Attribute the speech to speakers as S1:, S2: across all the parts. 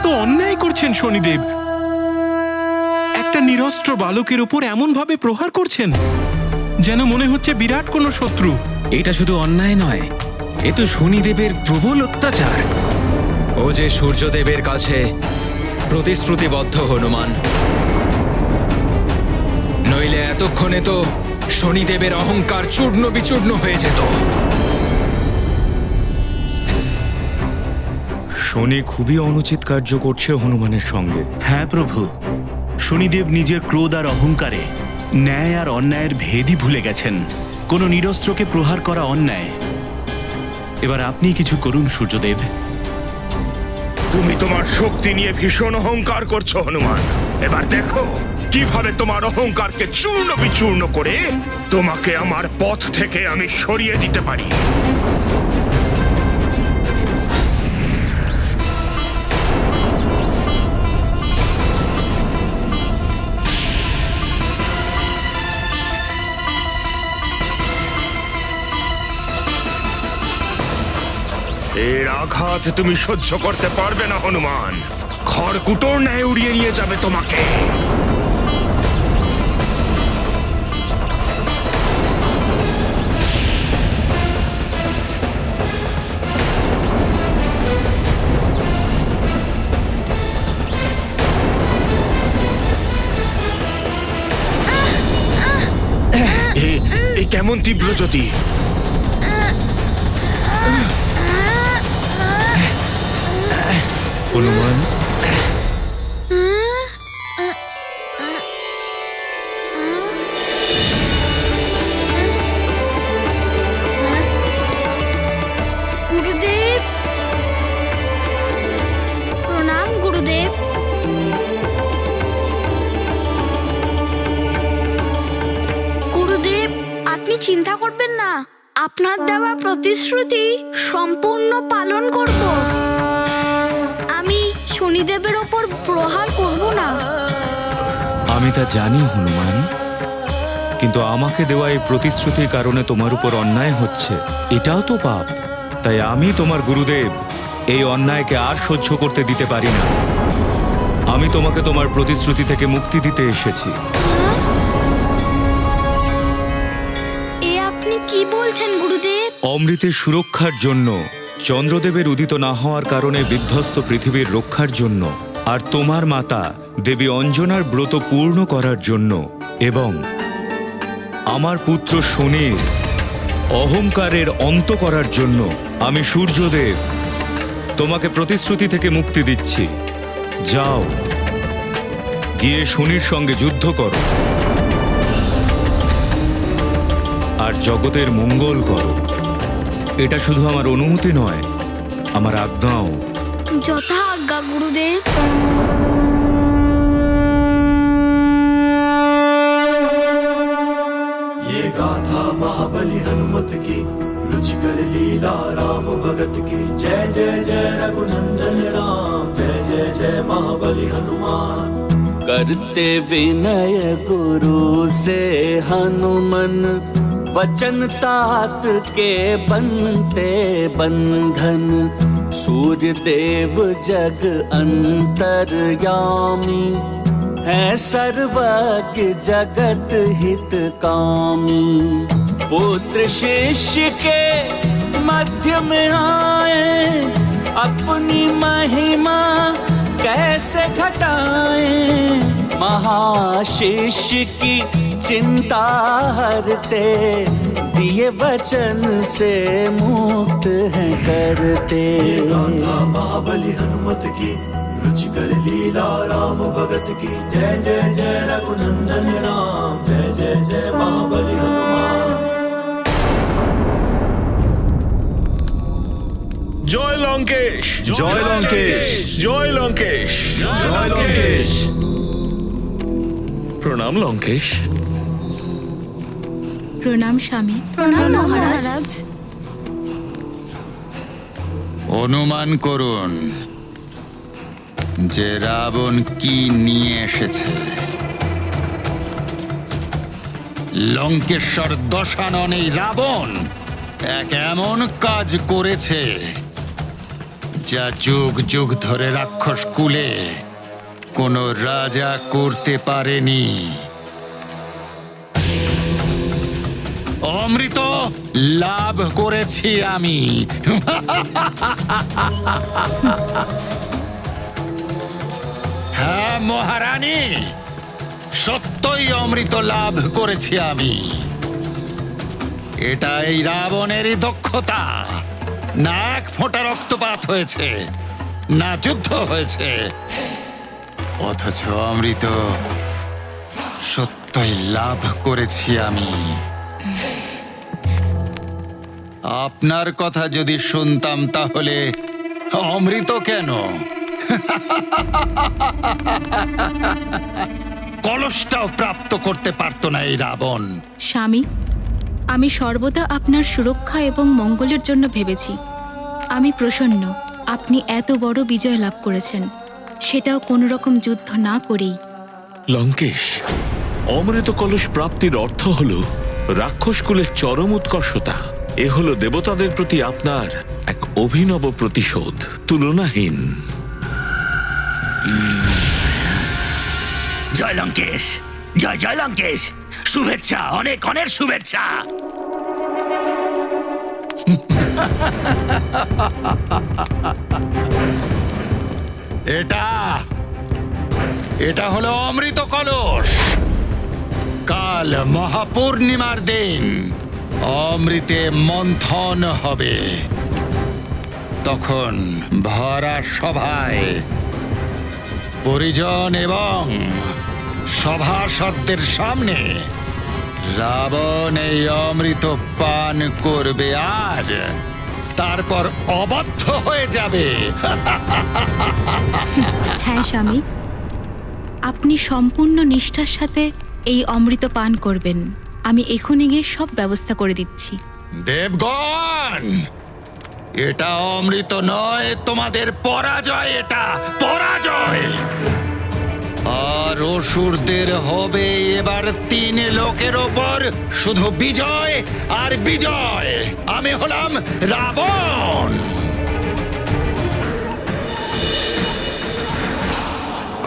S1: তো অন্যায় করছেন শনিদেব। একটা নিরস্ত্র বালকের উপর এমন ভাবে প্রহার করছেন যেন মনে হচ্ছে বিরাট কোনো শত্রু।
S2: এটা শুধু অন্যায় নয়, এ তো শনিদেবের প্রবল অত্যাচার।
S3: ও যে সূর্যদেবের কাছে প্রতিশ্রুতিবদ্ধ হনুমান, নইলে এতক্ষণে তো শনিদেবের অহংকার চূর্ণ বিচূর্ণ হয়ে যেত।
S4: শনি খুবই অনুচিত কার্য করছে হনুমানের সঙ্গে।
S5: হ্যাঁ প্রভু, শনিদেব নিজের ক্রোধ আর অহংকারে ন্যায় আর অন্যায়ের ভেদই ভুলে গেছেন। কোনো নিরস্ত্রকে প্রহার করা অন্যায়। এবার আপনি কিছু করুন সূর্যদেব।
S6: তুমি তোমার শক্তি নিয়ে ভীষণ অহংকার করছো হনুমান। এবার দেখো কিভাবে তোমার অহংকারকে চূর্ণ বিচূর্ণ করে তোমাকে আমার পথ থেকে আমি সরিয়ে দিতে পারি। এর আঘাত তুমি সহ্য করতে পারবে না হনুমান। খড়কুটোর ন্যায় উড়িয়ে নিয়ে যাবে তোমাকে। এ কেমন তীব্র জ্যোতি!
S4: হনুমান,
S7: গুরুদেব, প্রণাম গুরুদেব। গুরুদেব, আপনি চিন্তা করবেন না, আপনার দেওয়া প্রতিশ্রুতি সম্পূর্ণ পালন করব। আমি শনিদেবের ওপর প্রহার করব না।
S4: আমি তা জানি হনুমান, কিন্তু আমাকে দেওয়া এই প্রতিশ্রুতির কারণে তোমার উপর অন্যায় হচ্ছে, এটাও তো পাপ। তাই আমি তোমার গুরুদেব এই অন্যায়কে আর সহ্য করতে দিতে পারি না। আমি তোমাকে তোমার প্রতিশ্রুতি থেকে মুক্তি দিতে এসেছি।
S7: এ আপনি কি বলছেন গুরুদেব?
S4: অমৃতের সুরক্ষার জন্য, চন্দ্রদেবের উদিত না হওয়ার কারণে বিধ্বস্ত পৃথিবীর রক্ষার জন্য, আর তোমার মাতা দেবী অঞ্জনার ব্রত পূর্ণ করার জন্য, এবং আমার পুত্র শনির অহংকারের অন্ত করার জন্য আমি সূর্যদেব তোমাকে প্রতিশ্রুতি থেকে মুক্তি দিচ্ছি। যাও, গিয়ে শনির সঙ্গে যুদ্ধ করো আর জগতের মঙ্গল করো। এটা শুধু আমার অনুমতি নয়, আমার আজ্ঞাও।
S7: যথা আজ্ঞা গুরুদেব।
S8: ये गाथा महाबली हनुमत की, रुचिकर लीला राम भगत की। जय जय जय रघुनंदन राम, जय जय जय महाबली हनुमान।
S9: करते विनय गुरु से हनुमन, वचन तात के बनते बंधन। सूर्य देव जग अंतर्यामी, है सर्वज्ञ जगत हितकामी। पुत्र शिष्य के मध्य में आए, अपनी महिमा कैसे घटाएं। महाशिष्य की चिंता हरते, दिए वचन से मुक्त है करते।
S8: गाथा महाबली हनुमत की, रुचिकर लीला राम भगत की। जय जय जय रघुनंदन राम, जय जय जय महाबली हनुमान।
S6: জয় লঙ্কেশ,
S5: জয় লঙ্কেশ,
S6: জয় লঙ্কেশ,
S5: জয় লঙ্কেশ।
S6: প্রণাম লঙ্কেশ।
S7: প্রণাম স্বামী। প্রণাম মহারাজ।
S10: অনুমান করুন যে রাবণ কি নিয়ে এসেছে। লঙ্কেশ্বর দশানন এই রাবণ এক এমন কাজ করেছে যা যুগ যুগ ধরে রাক্ষস কুলে কোনো রাজা করতে পারেনি। অমৃত লাভ করেছি আমি। হ্যাঁ মহারানী, সত্যই অমৃত লাভ করেছি আমি। এটা এই রাবণেরই দক্ষতা। না এক ফোঁটা রক্তপাত হয়েছে, না যুদ্ধ হয়েছে, অথচ অমৃত সত্যই লাভ করেছি আমি। আপনার কথা যদি শুনতাম তাহলে অমৃত কেন, কলসটাও প্রাপ্ত করতে পারত না এই রাবণ।
S11: স্বামী, আমি সর্বদা আপনার সুরক্ষা এবং মঙ্গলের জন্য ভেবেছি। আমি প্রসন্ন আপনি এত বড় বিজয় লাভ করেছেন, সেটাও কোনো রকম যুদ্ধ না করেই।
S12: লঙ্কেশ, অমৃত কলস প্রাপ্তির অর্থ হল রাক্ষসকুলের চরম উৎকর্ষতা। এ হলো দেবতাদের প্রতি আপনার এক অভিনব প্রতিশোধ, তুলনাহীন।
S6: জয় লঙ্কেশ, জয় জয় লঙ্কেশ, শুভেচ্ছা, অনেক অনেক শুভেচ্ছা।
S10: এটা হলো অমৃত কলস। কাল মহাপূর্ণিমার দিন অমৃতে মন্থন হবে। তখন ভরা সভায় পরিজন এবং সভাসদদের সামনে রাবণ এই অমৃত পান করবে আর তারপর অবাধ্য হয়ে যাবে।
S11: হ্যাঁ স্বামী, আপনি সম্পূর্ণ নিষ্ঠার সাথে এই অমৃত পান করবেন। আমি এখনই গিয়ে সব ব্যবস্থা করে দিচ্ছি।
S10: দেবগণ, এটা অমৃত নয়, তোমাদের পরাজয়, এটা পরাজয়। আর অসুরদের হবে এবার 3 লোকের ওপর শুধু বিজয় আর বিজয়। আমি হলাম রাবণ।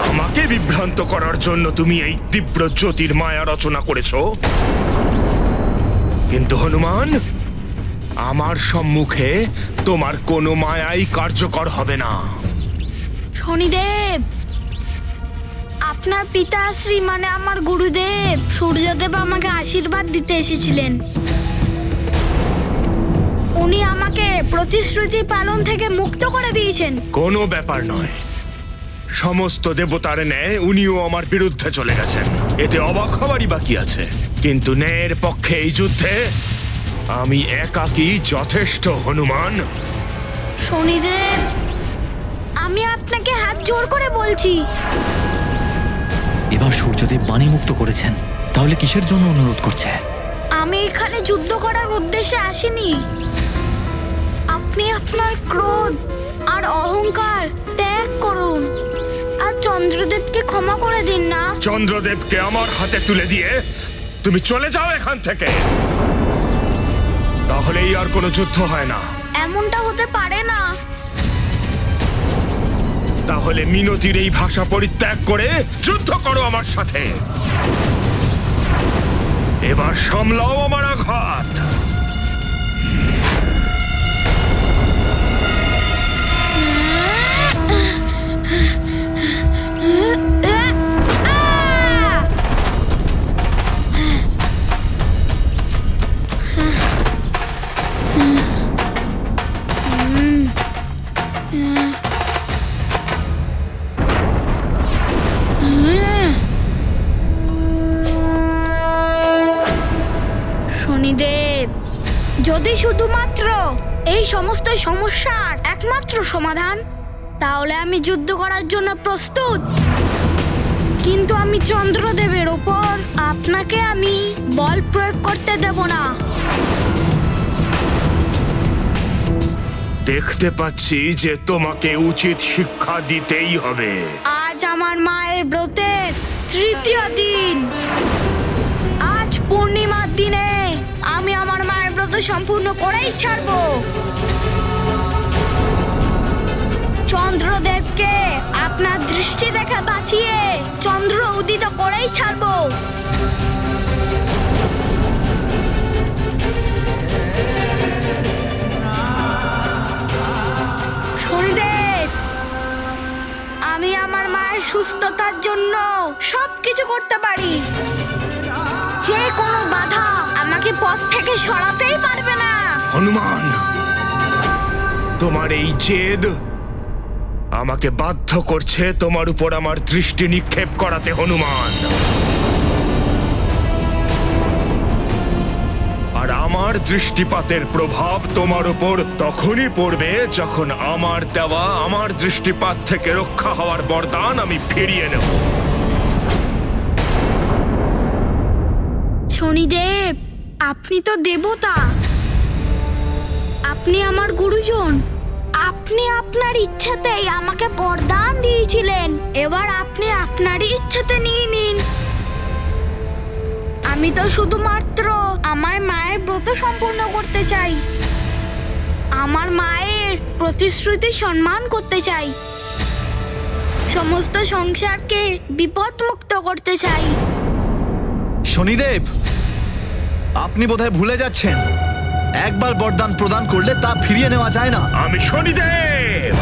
S6: আমাকে বিভ্রান্ত করার জন্য তুমি এই তীব্র জ্যোতির মায়া রচনা করেছো, কিন্তু হনুমান, আমার সম্মুখে তোমার কোনো মায়াই কার্যকর হবে না।
S7: শনিদেব, আপনার পিতাশ্রী মানে আমার গুরুদেব সূর্যদেব আমাকে আশীর্বাদ দিতে এসেছিলেন। উনি আমাকে প্রতিশ্রুতি পালন থেকে মুক্ত করে দিয়েছেন।
S6: কোনো ব্যাপার নয়, সমস্ত দেবতার ন্যায় উনিও আমার বিরুদ্ধে চলে গেছেন, এতে অবাক হওয়ারই বাকি আছে। কিন্তু ন্যায়ের পক্ষে এই যুদ্ধে আমি একাকী যথেষ্ট হনুমান।
S7: শনিদেব, আমি আপনাকে হাত জোড় করে বলছি,
S5: এবার সূর্যদেব বাণী মুক্ত করেছেন, তাহলে কিসের জন্য অনুরোধ করছে?
S7: আমি এখানে যুদ্ধ করার উদ্দেশ্যে আসিনি। আপনি আপনার ক্রোধ আর অহংকার ত্যাগ করুন আর চন্দ্রদেবকে ক্ষমা করে দিন না।
S6: চন্দ্রদেবকে আমার হাতে তুলে দিয়ে তুমি চলে যাও এখান থেকে, তাহলেই আর কোনো যুদ্ধ হয় না।
S7: এমনটা হতে পারে না।
S6: তাহলে মিনতির এই ভাষা পরিত্যাগ করে যুদ্ধ করো আমার সাথে। এবার সামলাও আমার আঘাত।
S7: শনিদেব, যদি শুধুমাত্র এই সমস্ত সমস্যার একমাত্র সমাধান, তাহলে আমি যুদ্ধ করার জন্য প্রস্তুত। কিন্তু আমি চন্দ্রদেবের ওপর আপনাকে আমি বল প্রয়োগ করতে দেব না।
S6: দেখতে পাচ্ছি যে তোমাকে উচিত শিক্ষা দিতেই হবে।
S7: আজ আমার মায়ের ব্রতের 3য় দিন। আজ পূর্ণিমার দিনে আমি আমার মায়ের ব্রত সম্পূর্ণ করেই ছাড়বো। দৃষ্টি দেখে বাঁচিয়ে চন্দ্র উদিত করেই ছাড়বো। শনিদেব, আমি আমার মায়ের সুস্থতার জন্য সবকিছু করতে পারি। যে কোনো বাধা আমাকে পথ থেকে সরাতেই পারবে না।
S6: হনুমান, তোমার এই জেদ আমাকে বাধ্য করছে তোমার উপর আমার দৃষ্টি নিক্ষেপ করাতে। হনুমান, আর আমার দৃষ্টিপাতের প্রভাব তোমার উপর তখনই পড়বে যখন আমার দেওয়া আমার দৃষ্টিপাত থেকে রক্ষা হওয়ার বরদান আমি ফিরিয়ে নেব।
S7: শনিদেব, আপনি তো দেবতা, আপনি আমার গুরুজন। আপনি আপনার ইচ্ছাতেই আমাকে বরদান দিয়েছিলেন, এবার আপনি আপনারই ইচ্ছাতে নিয়ে নিন। আমি তো শুধুমাত্র আমার মায়ের ব্রত সম্পূর্ণ করতে চাই, আমার মায়ের প্রতিশ্রুতি সম্মান করতে চাই, সমস্ত সংসারকে বিপদমুক্ত করতে চাই।
S5: শনিদেব, আপনি বোধহয় ভুলে যাচ্ছেন, একবার বরদান প্রদান করলে তা ফিরিয়ে নেওয়া যায় না।
S6: আমি শনিদেব,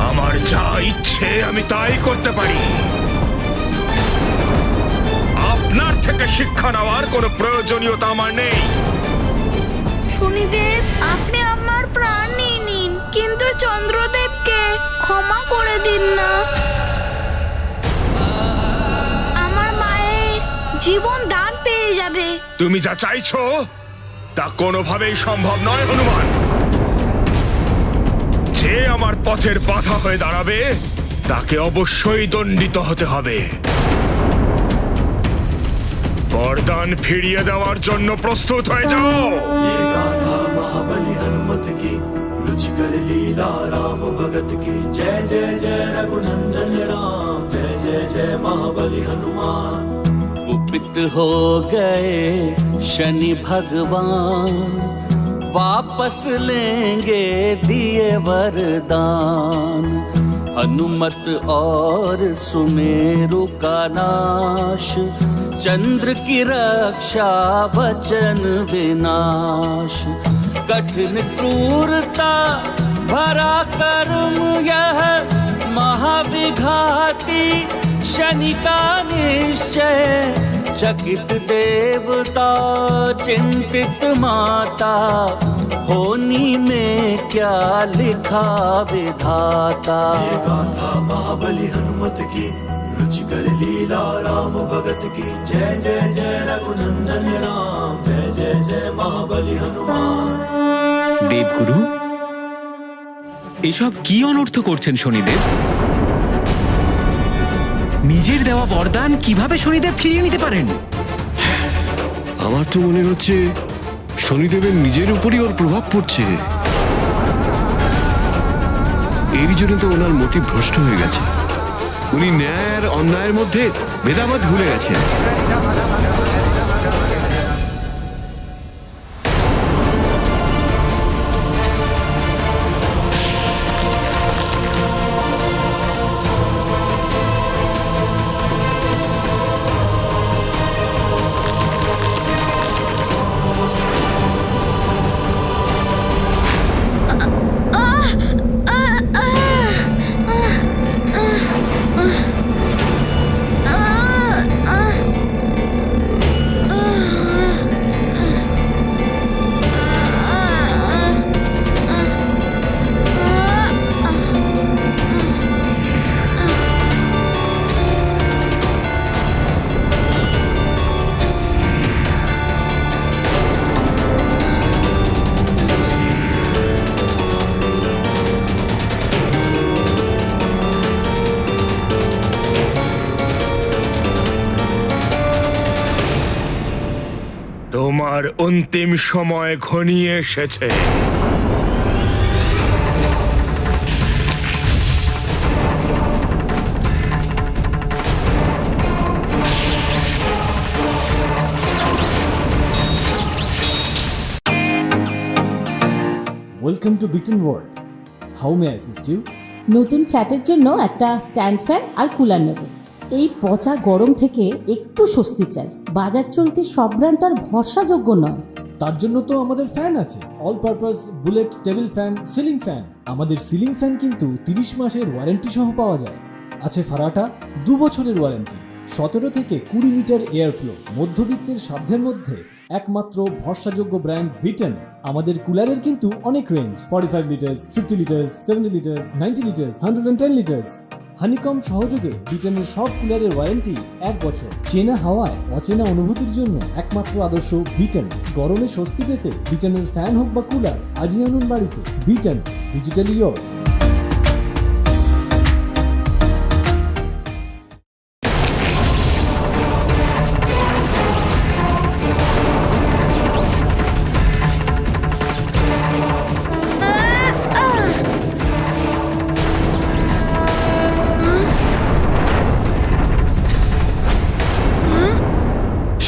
S6: আমার যা ইচ্ছে আমি তাই করতে পারি। আপনার থেকে শিক্ষা নেওয়ার কোনো প্রয়োজনীয়তা আমার নেই।
S7: শনিদেব, আপনি আমার প্রাণ নিয়ে নিন, কিন্তু চন্দ্রদেবকে ক্ষমা করে দিন না। আমার মায়ের জীবন দান পেয়ে যাবে।
S6: তুমি যা চাইছো তা কোনোভাবেই সম্ভব নয় হনুমান। যে আমার পথের বাধা হয়ে দাঁড়াবে তাকে অবশ্যই দণ্ডিত হতে হবে। বরদান ফিরিয়ে দেওয়ার জন্য প্রস্তুত হয়ে যাও।
S8: ये गाथा महाबली हनुमत की रुचिकर लीला राम भगत की जय जय जय रघुनंदन राम जय जय जय महाबली हनुमान।
S9: कुपित हो गए शनि भगवान, वापस लेंगे दिए वरदान। हनुमत और सुमेरु का नाश, चंद्र की रक्षा वचन विनाश। कठिन क्रूरता भरा कर्म यह महाविघाती, शनि का निश्चय। चकित देवता चिंतित माता, होनी में क्या लिखा विधाता।
S8: ये गाथा महाबली हनुमत की रुचिकर लीला राम भगत की जय जय जय रघुनंदन राम जय जय जय महाबली हनुमान।
S2: দেবগুরু, এসব কি অনর্থ করছেন শনিদেব? নিজের দেওয়া বরদান কিভাবে শনিদেব ফিরিয়ে নিতে পারেন?
S13: আমার তো মনে হচ্ছে শনিদেবের নিজের উপরই ওর প্রভাব পড়ছে। এরই জন্য তো ওনার মতি ভ্রষ্ট হয়ে গেছে। উনি ন্যায় আর অন্যায়ের মধ্যে ভেদাভেদ ভুলে গেছেন।
S6: তোমার অন্তিম সময় ঘনিয়ে এসেছে।
S14: Welcome to Beaten World.
S9: How may assist you?
S14: নতুন ফ্ল্যাটের জন্য একটা স্ট্যান্ড ফ্যান আর কুলার নেব। এই পচা গরম থেকে একটু স্বস্তি চাই। বাজার চলতে সব ব্র্যান্ড আর ভরসাযোগ্য নয়।
S9: তার জন্য তো আমাদের ফ্যান আছে, all purpose bullet table fan, ceiling fan. আমাদের সিলিং ফ্যান কিন্তু 30 মাসের ওয়ারেন্টি সহ পাওয়া যায়। আছে ফারাটা 2 বছরের ওয়ারেন্টি, 17 থেকে 20 মিটার এয়ার ফ্লো, মধ্যবিত্তের সাধ্যের মধ্যে একমাত্র ভরসাযোগ্য ব্র্যান্ড বিটেন। আমাদের কুলারের কিন্তু অনেক range, 45 litres, 50 litres, 70 litres, 90 litres, 110 litres. Honeycomb সহযোগে বিটেনের সব কুলারের ওয়ারেন্টি 1 বছর। চেনা হাওয়ায় অচেনা অনুভূতির জন্য একমাত্র আদর্শ বিটেন। গরমে স্বস্তি পেতে বিটেনের ফ্যান হোক বা কুলার, আজই আনুন বাড়িতে। Beaten, digitally years.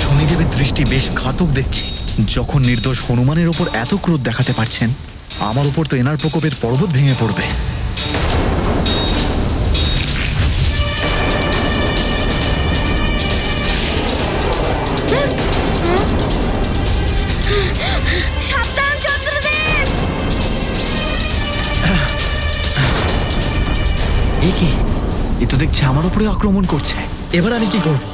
S5: শনিদেবের দৃষ্টি বেশ ঘাতক দেখছি। যখন নির্দোষ হনুমানের ওপর এত ক্রোধ দেখাতে পারছেন, আমার উপর তো এনার প্রকোপের পর্বত ভেঙে পড়বে।
S7: সাবধান চন্দ্রদেব!
S5: এ কি? এ তো দেখছি আমার উপরে আক্রমণ করছে। এবার আমি কি করব?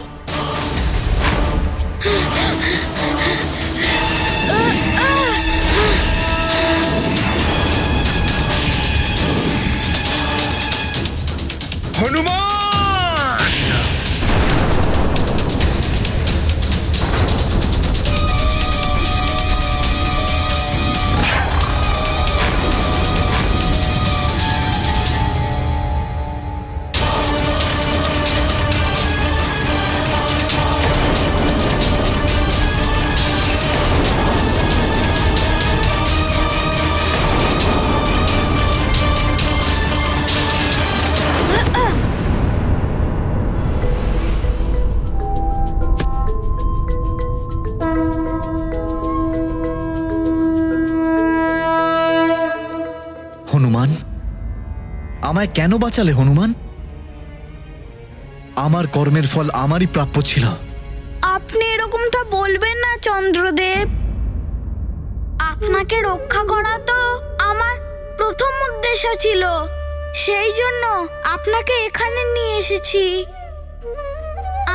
S6: হনুমান!
S5: হনুমান, আমায় কেন বাঁচালে হনুমান? আমার কর্মের ফল আমারই প্রাপ্য ছিল।
S7: আপনি এরকমটা বলবেন না চন্দ্রদেব। আপনাকে রক্ষা করা তো আমার প্রথম উদ্দেশ্য ছিল। সেই জন্য আপনাকে এখানে নিয়ে এসেছি।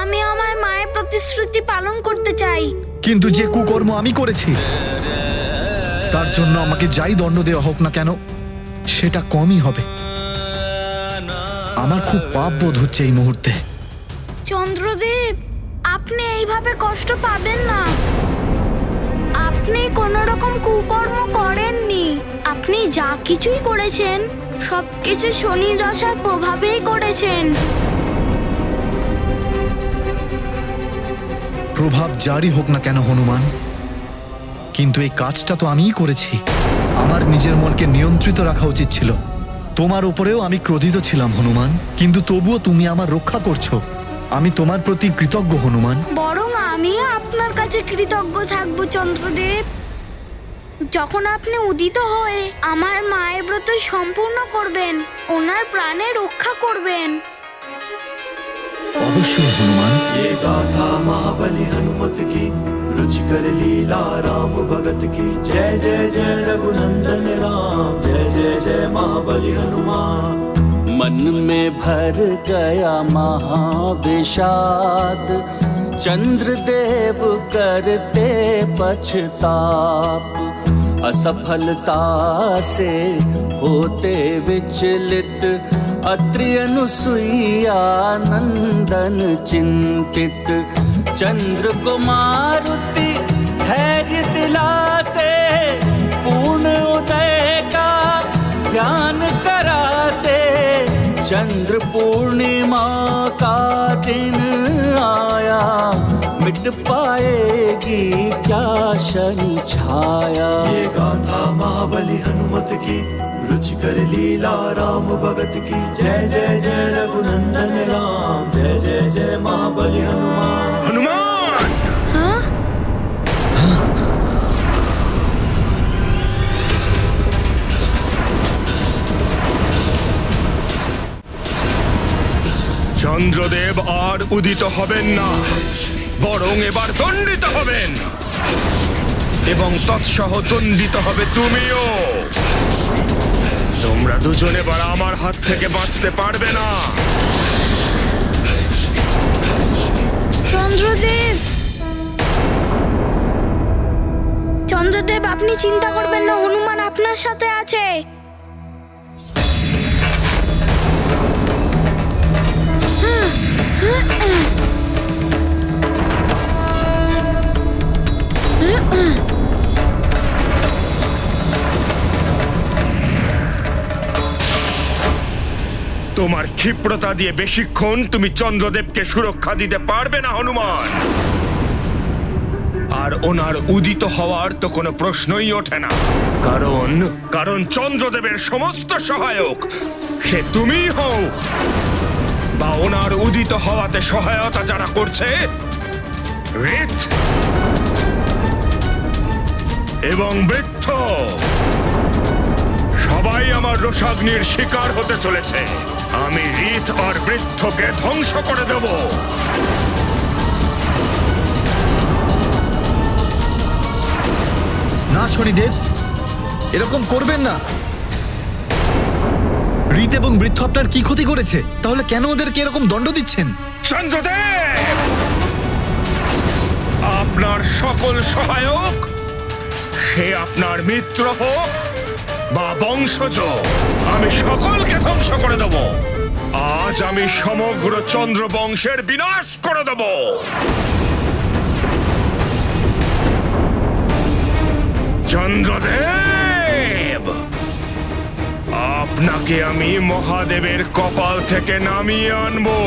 S7: আমি আমার মায়ের প্রতিশ্রুতি পালন করতে চাই।
S5: কিন্তু যে কুকর্ম আমি করেছি, তার জন্য আমাকে যাই দণ্ড দেওয়া হোক না কেন, সেটা কমই হবে। আমার খুব পাপ বোধ হচ্ছে এই মুহূর্তে।
S7: চন্দ্রদেব, আপনি এইভাবে কষ্ট পাবেন না। আপনি কোনো রকম কুকর্ম করেননি। আপনি যা কিছুই করেছেন সবকিছু শনি দশার প্রভাবেই করেছেন।
S5: প্রভাব জারি হোক না কেন হনুমান, কিন্তু এই কাজটা তো আমিই করেছি। আমার নিজের মনকে নিয়ন্ত্রিত রাখা উচিত ছিল। তোমার উপরেও আমি ক্রোধিত ছিলাম হনুমান, কিন্তু তবুও তুমি আমার রক্ষা করছো। আমি তোমার প্রতি কৃতজ্ঞ হনুমান।
S7: বরং আমিও আপনার কাছে কৃতজ্ঞ থাকবো চন্দ্রদেব। যখন আপনি উদিত হয়ে আমার মায়ের ব্রত সম্পূর্ণ করবেন, ওনার প্রাণে রক্ষা করবেন।
S5: অবশ্যই হনুমান।
S8: ये गाथा महाबली हनुमत की, रुचिकर लीला राम भगत की। जय जय जय रघुनंदन राम, जय जय जय महाबली हनुमान।
S9: मन में भर गया महाविषाद, चंद्रदेव करते पछताप। असफलता से होते विचलित, अत्रि अनुसुईया नंदन चिंतित। चंद्र को मारुति धैर्य दिलाते, पूर्ण उदय का ध्यान कराते। चंद्र पूर्णिमा का दिन आया, मिट पाएगी क्या शनि छाया।
S8: ये गाथा महाबली हनुमत की, रुचिकर लीला राम भगत की। जय जय जय रघुनंदन राम, जय जय जय महाबली हनुमान।
S6: হনুমান! চন্দ্রদেব আর উদিত হবেন না, বরং এবার দণ্ডিত হবেন, এবং তৎসহ দণ্ডিত হবে তুমিও। তোমরা দুজন এবার আমার হাত থেকে বাঁচতে পারবে না।
S7: চন্দ্রদেব, চন্দ্রদেব, আপনি চিন্তা করবেন না, হনুমান আপনার সাথে আছে।
S6: তোমার ক্ষিপ্রতা দিয়ে বেশিক্ষণ তুমি চন্দ্রদেবকে সুরক্ষা দিতে পারবে না হনুমান। আর ওনার উদিত হওয়ার তো কোনো প্রশ্নই ওঠে না, কারণ চন্দ্রদেবের সমস্ত সহায়ক সে তুমিই হও, বা ওনার উদিত হওয়াতে সহায়তা যারা করছে ঋত এবং বৃত্ত, সবাই আমার রোষাগ্নির শিকার হতে চলেছে। আমি ঋত আর বৃত্তকে ধ্বংস করে দেব।
S3: না শনিদেব, এরকম করবেন না। ঋত এবং বৃত্ত আপনার কি ক্ষতি করেছে? তাহলে কেন ওদেরকে এরকম দণ্ড দিচ্ছেন?
S6: চন্দ্রদেব, আপনার সকল সহায়ক, সে আপনার মিত্র হোক বা বংশজ, আমি সকলকে ধ্বংস করে দেব। আজ আমি সমগ্র চন্দ্র বংশের বিনাশ করে দেব। চন্দ্রদেব, আপনাকে আমি মহাদেবের কপাল থেকে নামিয়ে আনবো।